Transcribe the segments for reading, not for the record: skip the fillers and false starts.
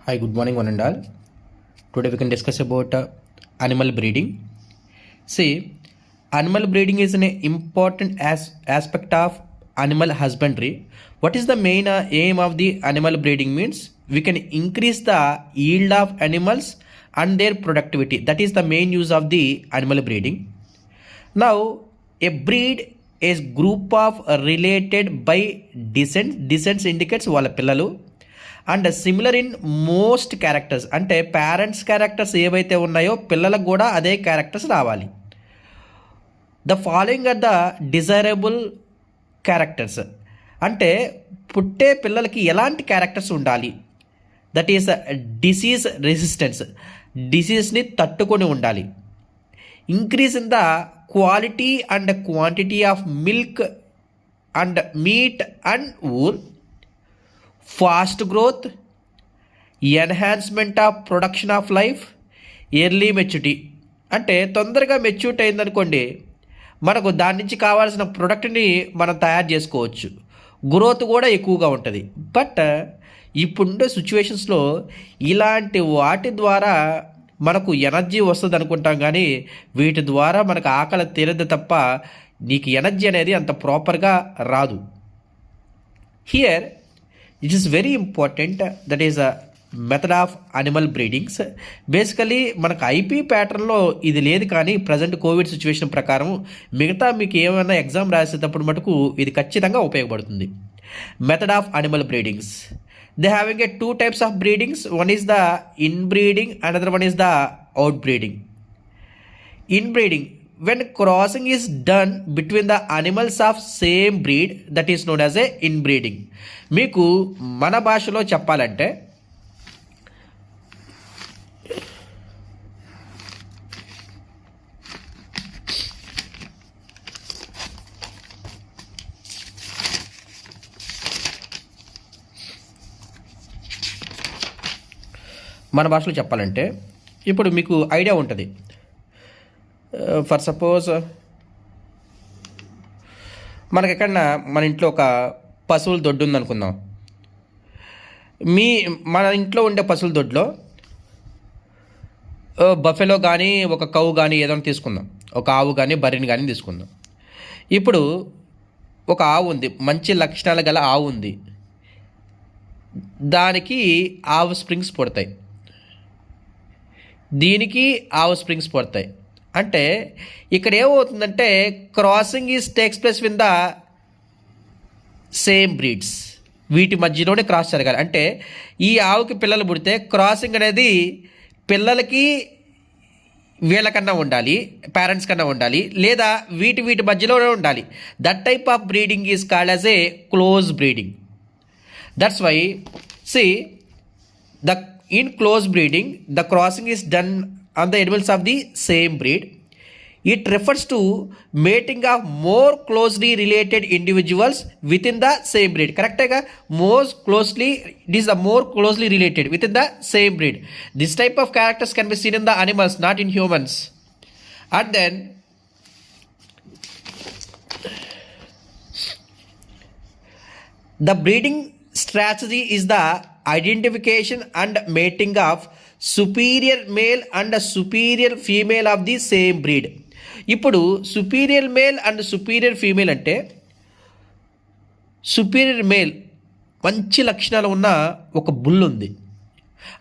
Hi, good morning, one and all. Today we can discuss about animal breeding. See, animal breeding is an important aspect of animal husbandry. What is the main aim of the animal breeding means? We can increase the yield of animals and their productivity. That is the main use of the animal breeding. Now, a breed is group of related by descent. Descents indicates వాళ్ళ పిల్లలు and similar in most characters, అంటే parents characters ఏవైతే ఉన్నాయో పిల్లలకు కూడా అదే characters రావాలి. The following are the desirable characters, అంటే పుట్టే పిల్లలకి ఎలాంటి క్యారెక్టర్స్ ఉండాలి. దట్ ఈస్ డిసీజ్ రెసిస్టెన్స్, డిసీజ్ని తట్టుకొని ఉండాలి. Increase in the quality and quantity of milk and meat and wool, fast growth, enhancement of production of life, early maturity. అంటే తొందరగా మెచ్యూరిటీ అయిందనుకోండి, మనకు దాని నుంచి కావాల్సిన ప్రొడక్ట్ని మనం తయారు చేసుకోవచ్చు, గ్రోత్ కూడా ఎక్కువగా ఉంటుంది. బట్ ఇప్పుడుండే సిచ్యువేషన్స్లో ఇలాంటి వాటి ద్వారా మనకు ఎనర్జీ వస్తుంది అనుకుంటాం, కానీ వీటి ద్వారా మనకు ఆకలి తీరదు తప్ప నీకు ఎనర్జీ అనేది అంత ప్రాపర్గా రాదు. Here it is very important, that is a method of animal breedings. Basically మనకు ఐపీ ప్యాటర్న్లో ఇది లేదు, కానీ ప్రజెంట్ కోవిడ్ సిచ్యువేషన్ ప్రకారం మిగతా మీకు ఏమైనా ఎగ్జామ్ రాసేటప్పుడు మటుకు ఇది ఖచ్చితంగా ఉపయోగపడుతుంది. Method of animal breedings, they having a two types of breedings. One is the in breeding, another one is the out breeding. In breeding, when crossing is done between the animals of same breed, that is known as a inbreeding. మీకు మన భాషలో చెప్పాలంటే ఇప్పుడు మీకు idea ఉంటుంది. For suppose మనకెక్కడన్నా మన ఇంట్లో ఒక పశువుల దొడ్డు ఉందనుకుందాం. మన ఇంట్లో ఉండే పశువుల దొడ్లో బఫెలో కానీ ఒక కౌ కానీ ఏదైనా తీసుకుందాం, ఒక ఆవు కానీ బర్రెని కానీ తీసుకుందాం. ఇప్పుడు ఒక ఆవు ఉంది, మంచి లక్షణాలు గల ఆవు ఉంది, దానికి ఆవు స్ప్రింగ్స్ పుడతాయి, దీనికి ఆవు స్ప్రింగ్స్ పుడతాయి. అంటే ఇక్కడ ఏమవుతుందంటే crossing is takes place with the same breeds. వీటి మధ్యలోనే క్రాస్ జరగాలి. అంటే ఈ ఆవుకి పిల్లలు పుడితే క్రాసింగ్ అనేది పిల్లలకి వీళ్ళకన్నా ఉండాలి, పేరెంట్స్ కన్నా ఉండాలి, లేదా వీటి మధ్యలోనే ఉండాలి. That type of breeding is called as a close breeding. That's why in close breeding, the crossing is done on the animals of the same breed. It refers to mating of more closely related individuals within the same breed. Correct? It is the more closely related within the same breed. This type of characters can be seen in the animals, not in humans. And then the breeding strategy is the identification and mating of superior male and superior female of the same breed. ఇప్పుడు superior male and superior female అంటే, superior male మంచి లక్షణాలు ఉన్న ఒక bull ఉంది,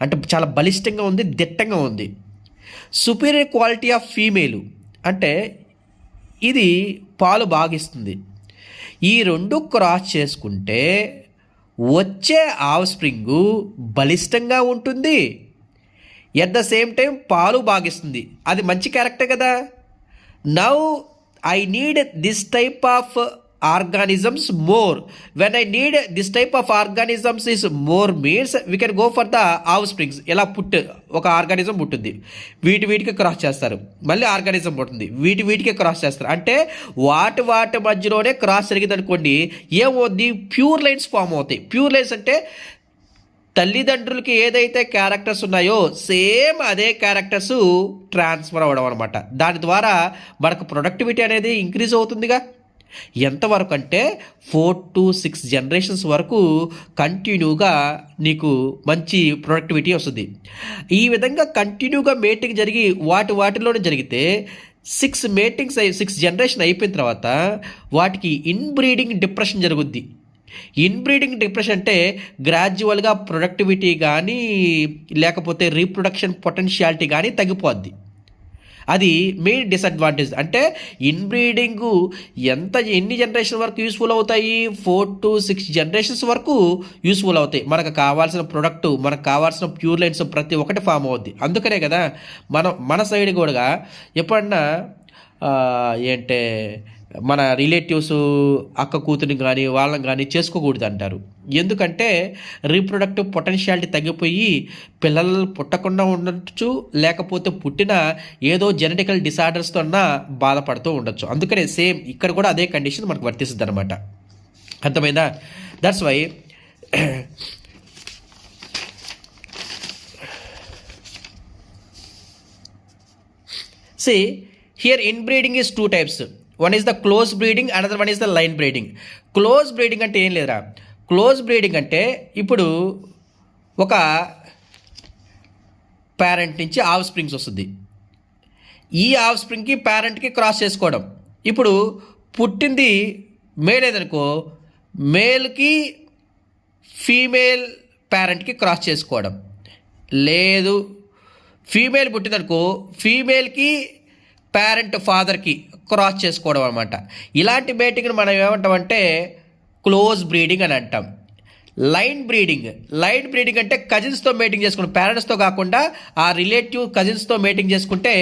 అంటే చాలా బలిష్టంగా ఉంది, దిట్టంగా ఉంది. సుపీరియర్ క్వాలిటీ ఆఫ్ ఫీమేలు అంటే ఇది పాలు బాగిస్తుంది. ఈ రెండు క్రాస్ చేసుకుంటే వచ్చే ఆఫ్ స్ప్రింగు బలిష్టంగా ఉంటుంది, ఎట్ ద సేమ్ టైం పాలు బాగిస్తుంది. అది మంచి క్యారెక్టర్ కదా. Now I need this type of organisms more. When I need this type of organisms is more means we can go for the of springs. ఎలా ఒక organism పుట్టింది, వీటికి cross చేస్తారు, మళ్ళీ ఆర్గానిజం పుట్టింది, వీటికి క్రాస్ చేస్తారు. అంటే వాటి మధ్యలోనే క్రాస్ జరిగింది అనుకోండి, ఏమవుద్ది, ప్యూర్ లైన్స్ ఫామ్ అవుతాయి. ప్యూర్ లైన్స్ అంటే తల్లిదండ్రులకి ఏదైతే క్యారెక్టర్స్ ఉన్నాయో సేమ్ అదే క్యారెక్టర్స్ ట్రాన్స్ఫర్ అవ్వడం అనమాట. దాని ద్వారా మనకు ప్రొడక్టివిటీ అనేది ఇంక్రీజ్ అవుతుందిగా. ఎంతవరకు అంటే 4 to 6 జనరేషన్స్ వరకు కంటిన్యూగా నీకు మంచి ప్రొడక్టివిటీ వస్తుంది. ఈ విధంగా కంటిన్యూగా మేటింగ్ జరిగి వాటిలోనే జరిగితే 6 జనరేషన్ అయిపోయిన తర్వాత వాటికి ఇన్బ్రీడింగ్ డిప్రెషన్ జరుగుద్ది. ఇన్బ్రీడింగ్ డిప్రెషన్ అంటే గ్రాడ్యువల్గా ప్రొడక్టివిటీ కానీ లేకపోతే రీప్రొడక్షన్ పొటెన్షియాలిటీ కానీ తగ్గిపోద్ది. అది మెయిన్ డిసడ్వాంటేజ్. అంటే ఇన్బ్రీడింగ్ ఎన్ని జనరేషన్ వరకు యూస్ఫుల్ అవుతాయి? 4 to 6 జనరేషన్స్ వరకు యూస్ఫుల్ అవుతాయి. మనకు కావాల్సిన ప్రొడక్ట్, మనకు కావాల్సిన ప్యూర్ లైన్స్ ప్రతి ఒక్కటి ఫామ్ అవుద్ది. అందుకనే కదా మన సైడ్ కూడా ఎప్పుడన్నా ఏంటే మన రిలేటివ్స్ అక్క కూతురిని కానీ వాళ్ళని కానీ చేసుకోకూడదు అంటారు. ఎందుకంటే రీప్రొడక్టివ్ పొటెన్షియాలిటీ తగ్గిపోయి పిల్లలు పుట్టకుండా ఉండొచ్చు, లేకపోతే పుట్టిన ఏదో జెనెటికల్ డిసార్డర్స్తో బాధపడుతూ ఉండొచ్చు. అందుకనే సేమ్ ఇక్కడ కూడా అదే కండిషన్ మనకు వర్తిస్తుంది అనమాట. అర్థమైందా? That's why here inbreeding is 2 types. One is the close breeding, another one is the line breeding. Close breeding అంటే ఏం లేదురా. క్లోజ్ బ్రీడింగ్ అంటే ఇప్పుడు ఒక పేరెంట్ నుంచి ఆఫ్ స్ప్రింగ్స్ వస్తుంది. ఈ ఆఫ్ స్ప్రింగ్కి పేరెంట్కి క్రాస్ చేసుకోవడం. ఇప్పుడు పుట్టింది మేల్ ఏదనుకో, మేల్కి ఫీమేల్ పేరెంట్కి క్రాస్ చేసుకోవడం. లేదు ఫీమేల్ పుట్టిందనుకో, ఫీమేల్కి పేరెంట్ ఫాదర్కి క్రాస్ చేసుకోవడం అనమాట. ఇలాంటి మేటింగ్ని మనం ఏమంటామంటే క్లోజ్ బ్రీడింగ్ అని అంటాం. లైన్ బ్రీడింగ్ అంటే కజిన్స్తో మేటింగ్ చేసుకుంటాం, పేరెంట్స్తో కాకుండా ఆ రిలేటివ్ కజిన్స్తో మేటింగ్ చేసుకుంటే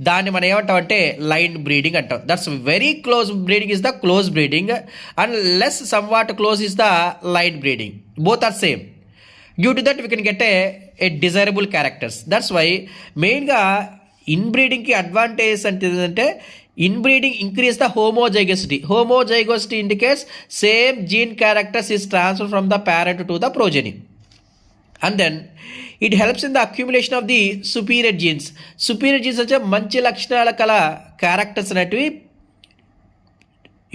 దాన్ని మనం ఏమంటామంటే లైన్ బ్రీడింగ్ అంటాం. That's very close breeding is the close breeding and less somewhat close is the line breeding. Both are same. Due to that we can get a desirable characters. That's why మెయిన్గా ఇన్బ్రీడింగ్కి advantage అంటే ఏంటంటే inbreeding increase the homozygosity. Homozygosity indicates same gene characters is transfer from the parent to the progeny. And then it helps in the accumulation of the superior jeans. Superior jeans వచ్చే మంచి లక్షణాల కల characters అనేటివి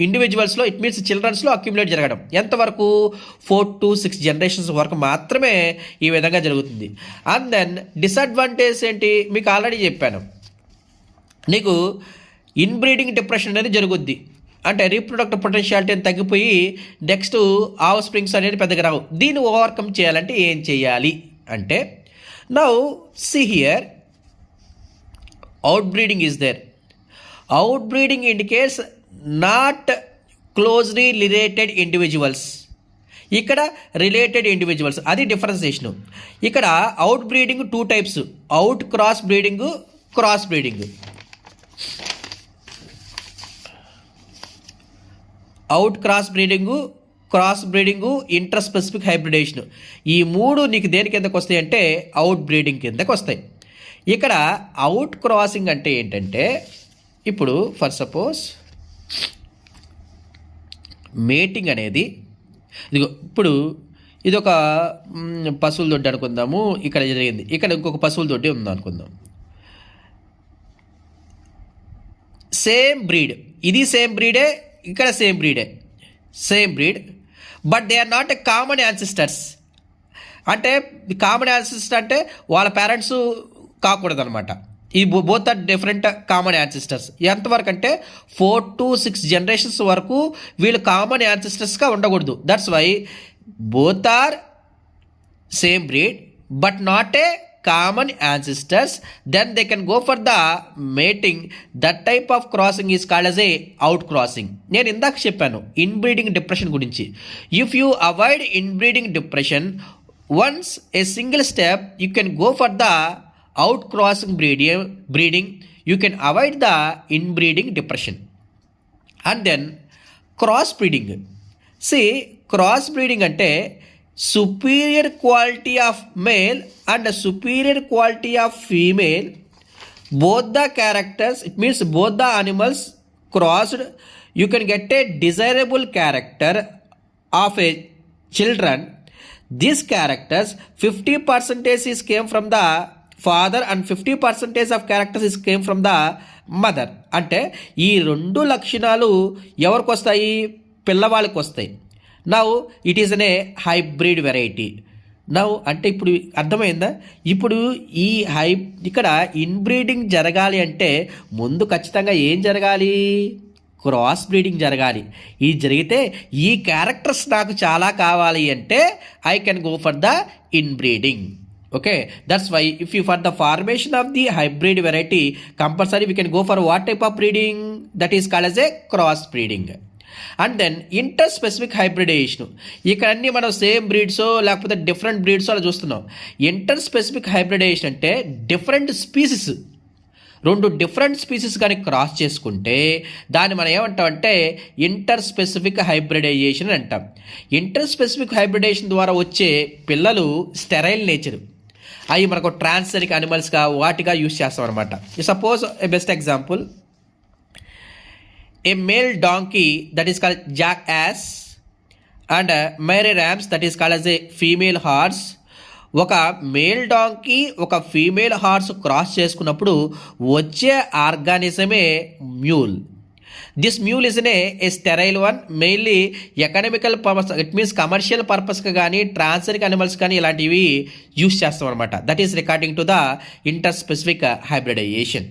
ఇండివిజువల్స్లో, it means చిల్డ్రన్స్లో accumulate జరగడం. ఎంతవరకు? 4 to 6 generations వరకు మాత్రమే ఈ విధంగా జరుగుతుంది. అండ్ దెన్ డిసడ్వాంటేజ్ ఏంటి? మీకు ఆల్రెడీ చెప్పాను. నీకు ఇన్బ్రీడింగ్ డిప్రెషన్ అనేది జరుగుద్ది. అంటే రీప్రొడక్టివ్ పొటెన్షియాలిటీ అని తగ్గిపోయి నెక్స్ట్ ఆఫ్ స్ప్రింగ్స్ అనేది పెద్దగా రావు. దీన్ని ఓవర్కమ్ చేయాలంటే ఏం చేయాలి అంటే, now see here out breeding is there. Out breeding indicates not closely related individuals. ఇక్కడ రిలేటెడ్ ఇండివిజువల్స్, అది డిఫరెన్సియేషను. ఇక్కడ out breeding 2 types, out cross breeding, cross breeding. Out cross breeding, inter specific hybridization. ఈ 3 నీకు దేని కిందకు వస్తాయి అంటే out breeding కిందకు వస్తాయి. ఇక్కడ అవుట్ క్రాసింగ్ అంటే ఏంటంటే, ఇప్పుడు ఫర్ సపోజ్ మేటింగ్ అనేది ఇప్పుడు ఇది ఒక పశువుల దొడ్డి అనుకుందాము. ఇక్కడ జరిగింది, ఇక్కడ ఇంకొక పశువుల దొడ్డి ఉంది అనుకుందాం. సేమ్ బ్రీడ్, ఇది సేమ్ బ్రీడే, ఇక్కడ same breed, but they are not a common ancestors. అంటే కామన్ యాన్సిస్టర్ అంటే వాళ్ళ పేరెంట్స్ కాకూడదు అనమాట. ఈ both are different common ancestors. ఎంతవరకు అంటే 4 to 6 జనరేషన్స్ వరకు వీళ్ళు కామన్ యాన్సిస్టర్స్గా ఉండకూడదు. That's why both are same breed but not a common ancestors. Then they can go for the mating. That type of crossing is called as a out crossing. నేను ఇందాక చెప్పాను inbreeding depression గురించి. If you avoid inbreeding depression once a single step, you can go for the out crossing breeding, you can avoid the inbreeding depression. And then cross breeding. See, cross breeding ante superior quality of male and superior quality of female, both the characters, it means both the animals crossed, you can get a desirable character of a children. These characters 50% is came from the father and 50% of characters is came from the mother. అంటే ఈ 2 లక్షణాలు ఎవరికి వస్తాయి? పిల్లవాళ్ళకి వస్తాయి. Now it is అనే hybrid variety. Now అంటే ఇప్పుడు అర్థమైందా? ఇప్పుడు ఇక్కడ ఇన్బ్రీడింగ్ జరగాలి అంటే ముందు ఖచ్చితంగా ఏం జరగాలి? క్రాస్ బ్రీడింగ్ జరగాలి. ఇది జరిగితే ఈ క్యారెక్టర్స్ నాకు చాలా కావాలి అంటే I can go for the inbreeding. Okay, that's why if you for the formation of the hybrid variety compulsory we can go for what type of breeding? That is called as a cross breeding. And then inter specific hybridization. ఇక్కడ అన్నీ మనం same బ్రీడ్సో లేకపోతే different బ్రీడ్సో అలా చూస్తున్నాం. Inter specific hybridisation అంటే different species, 2 different species కానీ cross చేసుకుంటే దాన్ని మనం ఏమంటామంటే ఇంటర్ స్పెసిఫిక్ హైబ్రిడైజేషన్ అని అంటాం. ఇంటర్ స్పెసిఫిక్ హైబ్రిడేషన్ ద్వారా వచ్చే పిల్లలు స్టెరైల్ నేచర్, అవి మనకు ట్రాన్స్జెనిక్ అనిమల్స్గా వాటిగా యూస్ చేస్తాం అనమాట. Suppose A best example, a male donkey that is called jackass and mare rams that is called as a female horse. ఒక మేల్ డాంకీ ఒక ఫీమేల్ హార్స్ క్రాస్ చేసుకున్నప్పుడు వచ్చే ఆర్గానిజమే mule. This mule is a sterile one, mainly economical purpose, it means commercial పర్పస్కి కానీ transgenic animals కానీ ఇలాంటివి use చేస్తాం అనమాట. That is recording to the inter specific hybridisation.